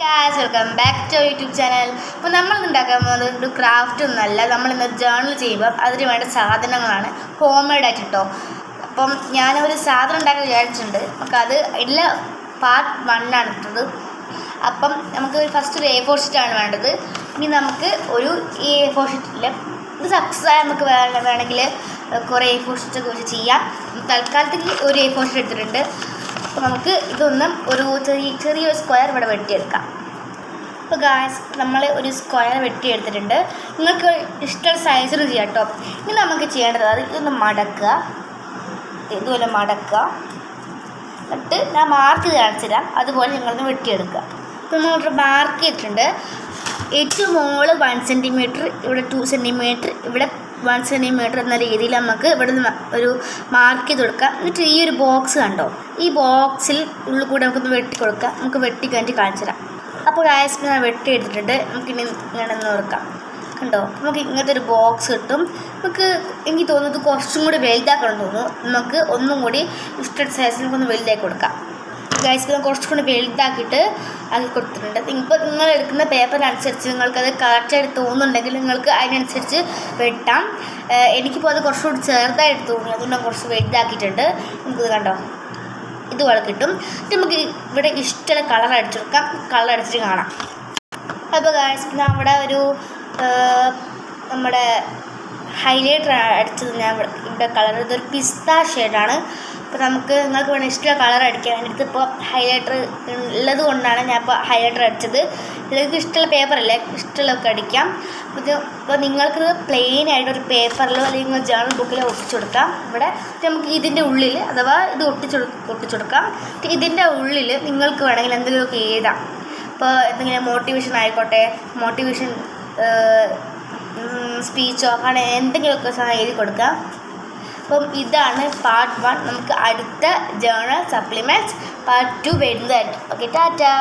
Guys welcome back to YouTube channel. അപ്പോൾ നമ്മൾ ഉണ്ടാക്കാൻ പോകുന്നത് ഒരു ക്രാഫ്റ്റ് ഒന്നല്ല, നമ്മൾ ഇന്ന് ജേർണൽ ചെയ്യുമ്പോൾ അതിന് വേണ്ട സാധനങ്ങളാണ് ഹോം മെയ്ഡ് ആയിട്ട് കേട്ടോ. അപ്പം ഞാനൊരു സാധനം ഉണ്ടാക്കാൻ വിചാരിച്ചിട്ടുണ്ട്. നമുക്ക് അത് എല്ലാ പാർട്ട് 1 ആണ് ഇട്ടത്. അപ്പം നമുക്ക് ഫസ്റ്റ് ഒരു A4 ഷീറ്റാണ് വേണ്ടത്. ഇനി നമുക്ക് ഒരു A4 ഷീറ്റിൽ ഇത് സക്സസ് ആയി നമുക്ക് വേണമെങ്കിൽ കുറേ A4 ഷീറ്റൊക്കെ വെച്ച് ചെയ്യാം. തൽക്കാലത്തേക്ക് ഒരു A4 ഷീറ്റ് എടുത്തിട്ടുണ്ട്. അപ്പോൾ നമുക്ക് ഇതൊന്നും ഒരു ചെറിയൊരു സ്ക്വയർ ഇവിടെ വെട്ടിയെടുക്കാം. അപ്പോൾ ഗായ്സ് നമ്മൾ ഒരു സ്ക്വയർ വെട്ടിയെടുത്തിട്ടുണ്ട്. നിങ്ങൾക്ക് ഇഷ്ടമുള്ള സൈസിൽ ചെയ്യാം കേട്ടോ. ഇനി നമുക്ക് ചെയ്യേണ്ടത് ഇതൊന്ന് മടക്കുക, ഇതുപോലെ മടക്കുക, എന്നിട്ട് ഞാൻ മാർക്ക് കാണിച്ചു തരാം. അതുപോലെ നിങ്ങളൊന്ന് വെട്ടിയെടുക്കുക. ഇപ്പോൾ നമ്മളൊരു മാർക്ക് ചെയ്തിട്ടുണ്ട്. ഏറ്റവും മുകളിൽ 1 സെൻറ്റിമീറ്റർ, ഇവിടെ 2 സെൻറ്റിമീറ്റർ, ഇവിടെ 1 സെൻറ്റിമീറ്റർ എന്ന രീതിയിൽ നമുക്ക് ഇവിടെ നിന്ന് ഒരു മാർക്ക് ചെയ്ത് കൊടുക്കാം. എന്നിട്ട് ഈ ഒരു ബോക്സ് കണ്ടോ, ഈ ബോക്സിൽ ഉള്ളിൽ കൂടെ നമുക്കൊന്ന് വെട്ടി കൊടുക്കാം. നമുക്ക് വെട്ടി കഴിഞ്ഞിട്ട് കാണിച്ചു തരാം. അപ്പോൾ ഗായ്സ് ഞാൻ വെട്ടി എടുത്തിട്ടുണ്ട്. നമുക്കിനി ഇങ്ങനെ നോക്കാം. കണ്ടോ, നമുക്ക് ഇങ്ങനത്തെ ഒരു ബോക്സ് കിട്ടും. നമുക്ക് എനിക്ക് തോന്നുന്നത് കുറച്ചും കൂടി വലുതാക്കണം തോന്നുന്നു. നമുക്ക് ഒന്നും കൂടി ഇഷ്ടപ്പെട്ട സൈസിൽ നമുക്കൊന്ന് വലുതാക്കി കൊടുക്കാം. ഗൈസ് ഞാൻ കുറച്ചും കൂടി വലുതാക്കിയിട്ട് ആക്കി കൊടുത്തിട്ടുണ്ട്. ഇപ്പോൾ നിങ്ങൾ എടുക്കുന്ന പേപ്പറിനനുസരിച്ച് നിങ്ങൾക്കത് കറക്റ്റായിട്ട് തോന്നുന്നുണ്ടെങ്കിൽ നിങ്ങൾക്ക് അതിനനുസരിച്ച് വെട്ടാം. എനിക്കിപ്പോൾ അത് കുറച്ചുകൂടി ചെറുതായിട്ട് തോന്നി, അതുകൊണ്ട് ഞാൻ കുറച്ച് വലുതാക്കിയിട്ടുണ്ട്. നമുക്കിത് കണ്ടോ, ഇതുപോലെ കിട്ടും. നമുക്ക് ഇവിടെ ഇഷ്ടമുള്ള കളർ അടിച്ചു കൊടുക്കാം. കളർ അടിച്ചിട്ട് കാണാം. അപ്പോൾ ഗൈസ് ഞാൻ അവിടെ ഒരു നമ്മുടെ ഹൈലൈറ്റർ അടിച്ചത് ഞാൻ ഇവിടെ കളർ ഇതൊരു പിസ്ത ഷെയ്ഡാണ്. അപ്പോൾ നിങ്ങൾക്ക് വേണം ഇഷ്ടമുള്ള കളർ അടിക്കാൻ. എൻ്റെ അടുത്ത് ഇപ്പോൾ ഹൈലൈറ്റർ ഉള്ളത് കൊണ്ടാണ് ഞാൻ ഇപ്പോൾ ഹൈലൈറ്റർ അടിച്ചത്. നിങ്ങൾക്ക് ഇഷ്ടമുള്ള പേപ്പറല്ലേ, ഇഷ്ടമുള്ളതൊക്കെ അടിക്കാം. ഇപ്പോൾ നിങ്ങൾക്കിത് പ്ലെയിൻ ആയിട്ട് ഒരു പേപ്പറിലോ അല്ലെങ്കിൽ നിങ്ങൾ ജേർണൽ ബുക്കിലോ ഒട്ടിച്ചു കൊടുക്കാം. ഇവിടെ നമുക്ക് ഇതിൻ്റെ ഉള്ളിൽ അഥവാ ഇത് ഒട്ടിച്ചു കൊടുക്കാം. ഇതിൻ്റെ ഉള്ളിൽ നിങ്ങൾക്ക് വേണമെങ്കിൽ എന്തെങ്കിലുമൊക്കെ എഴുതാം. ഇപ്പോൾ എന്തെങ്കിലും മോട്ടിവേഷൻ ആയിക്കോട്ടെ, മോട്ടിവേഷൻ സ്പീച്ചോ അങ്ങനെ എന്തെങ്കിലുമൊക്കെ എഴുതി കൊടുക്കാം. അപ്പം ഇതാണ് പാർട്ട് 1. നമുക്ക് അടുത്ത ജേർണൽ സപ്ലിമെൻറ്റ്സ് പാർട്ട് 2 വരുന്നതായിരിക്കും. ഓക്കെ, ടാറ്റാ.